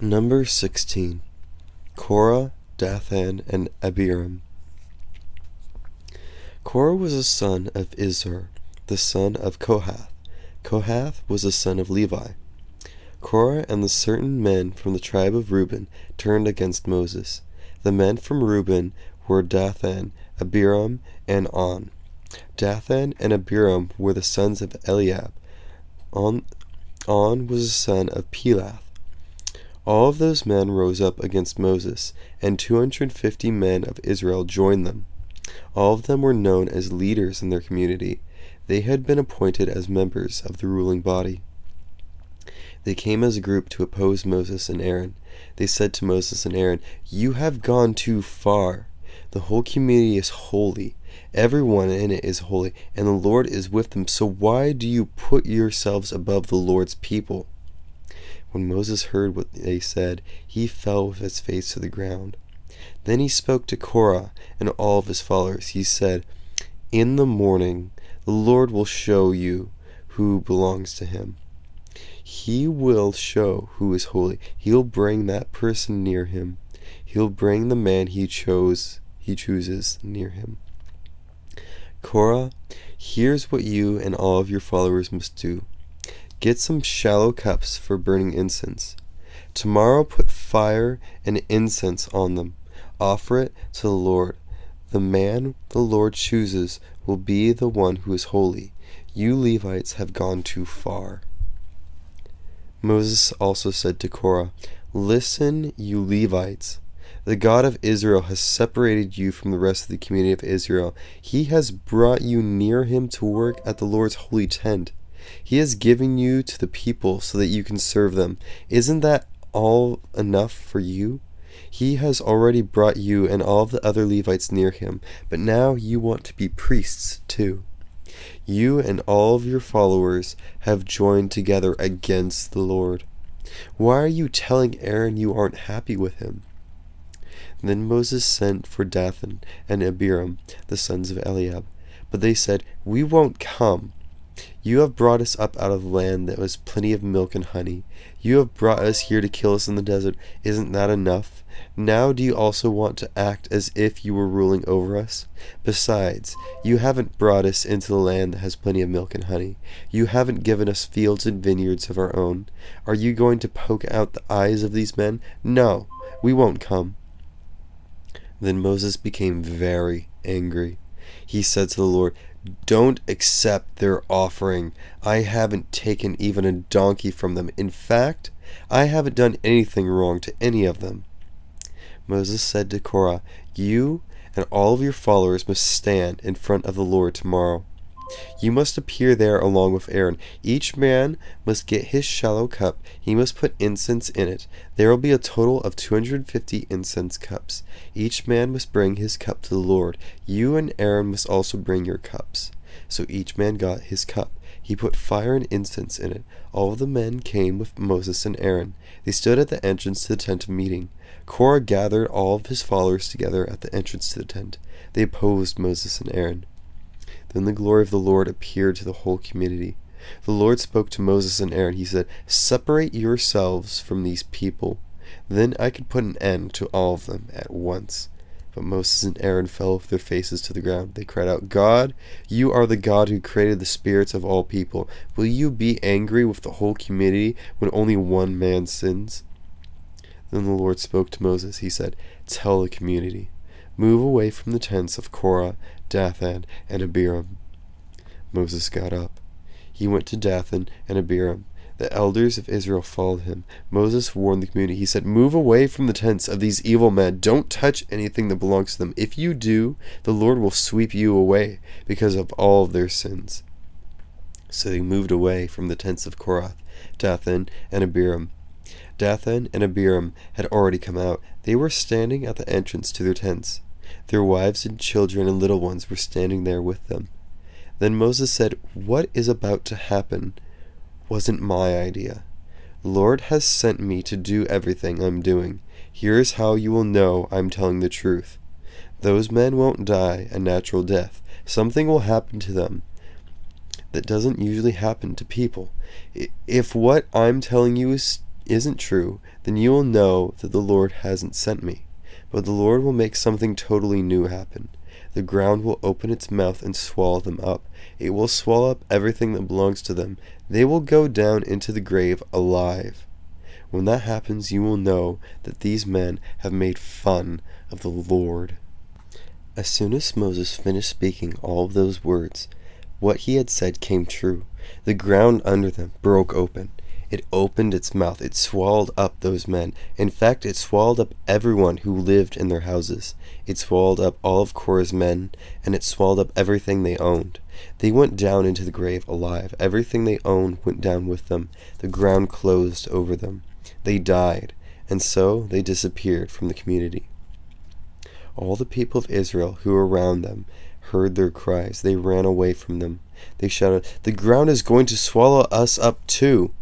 Number 16. Korah, Dathan, and Abiram. Korah was a son of Izhar, the son of Kohath. Kohath was a son of Levi. Korah and the certain men from the tribe of Reuben turned against Moses. The men from Reuben were Dathan, Abiram, and On. Dathan and Abiram were the sons of Eliab. On was a son of Pelath. All of those men rose up against Moses, and 250 men of Israel joined them. All of them were known as leaders in their community. They had been appointed as members of the ruling body. They came as a group to oppose Moses and Aaron. They said to Moses and Aaron, "You have gone too far. The whole community is holy. Everyone in it is holy, and the Lord is with them. So why do you put yourselves above the Lord's people?" When Moses heard what they said, he fell with his face to the ground. Then he spoke to Korah and all of his followers. He said, "In the morning the Lord will show you who belongs to him. He will show who is holy. He'll bring that person near him. He'll bring the man he chooses near him. Korah, here's what you and all of your followers must do. Get some shallow cups for burning incense. Tomorrow put fire and incense on them. Offer it to the Lord. The man the Lord chooses will be the one who is holy. You Levites have gone too far." Moses also said to Korah, "Listen, you Levites. The God of Israel has separated you from the rest of the community of Israel. He has brought you near him to work at the Lord's holy tent. He has given you to the people so that you can serve them. Isn't that all enough for you? He has already brought you and all of the other Levites near him, but now you want to be priests too. You and all of your followers have joined together against the Lord. Why are you telling Aaron you aren't happy with him?" Then Moses sent for Dathan and Abiram, the sons of Eliab. But they said, "We won't come. You have brought us up out of the land that was plenty of milk and honey. You have brought us here to kill us in the desert. Isn't that enough? Now do you also want to act as if you were ruling over us? Besides, you haven't brought us into the land that has plenty of milk and honey. You haven't given us fields and vineyards of our own. Are you going to poke out the eyes of these men? No, we won't come." Then Moses became very angry. He said to the Lord, "Don't accept their offering. I haven't taken even a donkey from them. In fact, I haven't done anything wrong to any of them." Moses said to Korah, "You and all of your followers must stand in front of the Lord tomorrow. You must appear there along with Aaron. Each man must get his shallow cup. He must put incense in it. There will be a total of 250 incense cups. Each man must bring his cup to the Lord. You and Aaron must also bring your cups." So each man got his cup. He put fire and incense in it. All of the men came with Moses and Aaron. They stood at the entrance to the tent of meeting. Korah gathered all of his followers together at the entrance to the tent. They opposed Moses and Aaron. Then the glory of the Lord appeared to the whole community. The Lord spoke to Moses and Aaron. He said, "Separate yourselves from these people. Then I can put an end to all of them at once." But Moses and Aaron fell with their faces to the ground. They cried out, "God, you are the God who created the spirits of all people. Will you be angry with the whole community when only one man sins?" Then the Lord spoke to Moses. He said, "Tell the community, move away from the tents of Korah, Dathan, and Abiram." Moses got up. He went to Dathan and Abiram. The elders of Israel followed him. Moses warned the community. He said, "Move away from the tents of these evil men. Don't touch anything that belongs to them. If you do, the Lord will sweep you away because of all of their sins." So they moved away from the tents of Korah, Dathan, and Abiram. Dathan and Abiram had already come out. They were standing at the entrance to their tents. Their wives and children and little ones were standing there with them. Then Moses said, "What is about to happen wasn't my idea. The Lord has sent me to do everything I'm doing. Here is how you will know I'm telling the truth. Those men won't die a natural death. Something will happen to them that doesn't usually happen to people. If what I'm telling you is isn't true, then you will know that the Lord hasn't sent me. But the Lord will make something totally new happen. The ground will open its mouth and swallow them up. It will swallow up everything that belongs to them. They will go down into the grave alive. When that happens, you will know that these men have made fun of the Lord." As soon as Moses finished speaking all of those words, what he had said came true. The ground under them broke open. It opened its mouth. It swallowed up those men. In fact, it swallowed up everyone who lived in their houses. It swallowed up all of Korah's men, and it swallowed up everything they owned. They went down into the grave alive. Everything they owned went down with them. The ground closed over them. They died, and so they disappeared from the community. All the people of Israel who were around them heard their cries. They ran away from them. They shouted, "The ground is going to swallow us up too."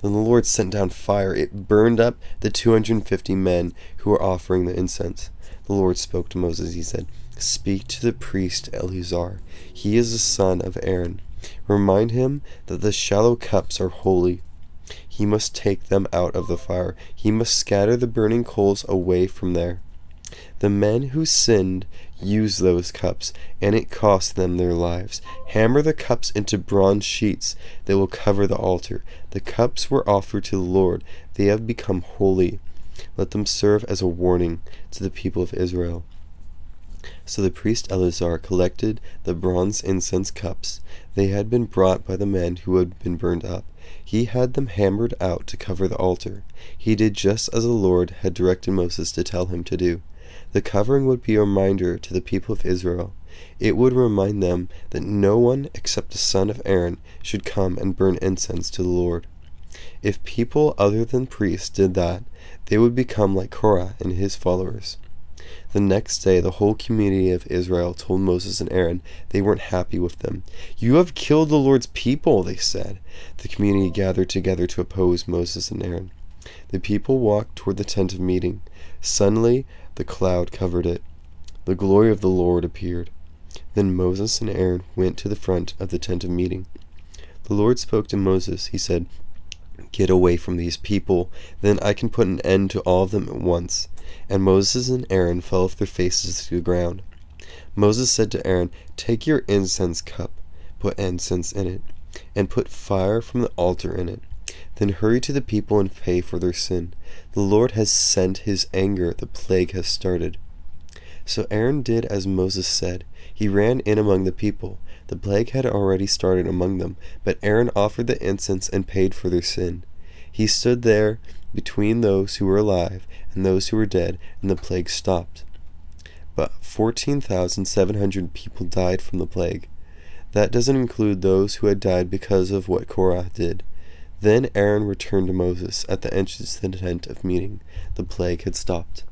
Then the Lord sent down fire. It burned up the 250 men who were offering the incense. The Lord spoke to Moses. He said, "Speak to the priest Eleazar. He is the son of Aaron. Remind him that the shallow cups are holy. He must take them out of the fire. He must scatter the burning coals away from there. The men who sinned used those cups, and it cost them their lives. Hammer the cups into bronze sheets that will cover the altar. The cups were offered to the Lord. They have become holy. Let them serve as a warning to the people of Israel." So the priest Eleazar collected the bronze incense cups. They had been brought by the men who had been burned up. He had them hammered out to cover the altar. He did just as the Lord had directed Moses to tell him to do. The covering would be a reminder to the people of Israel. It would remind them that no one except the son of Aaron should come and burn incense to the Lord. If people other than priests did that, they would become like Korah and his followers. The next day, the whole community of Israel told Moses and Aaron they weren't happy with them. "You have killed the Lord's people," they said. The community gathered together to oppose Moses and Aaron. The people walked toward the tent of meeting. Suddenly, the cloud covered it. The glory of the Lord appeared. Then Moses and Aaron went to the front of the tent of meeting. The Lord spoke to Moses. He said, "Get away from these people, then I can put an end to all of them at once." And Moses and Aaron fell off their faces to the ground. Moses said to Aaron, "Take your incense cup, put incense in it, and put fire from the altar in it. Then hurry to the people and pay for their sin. The Lord has sent his anger. The plague has started." So Aaron did as Moses said. He ran in among the people. The plague had already started among them, but Aaron offered the incense and paid for their sin. He stood there between those who were alive and those who were dead, and the plague stopped. But 14,700 people died from the plague. That doesn't include those who had died because of what Korah did. Then Aaron returned to Moses at the entrance to the tent of meeting. The plague had stopped.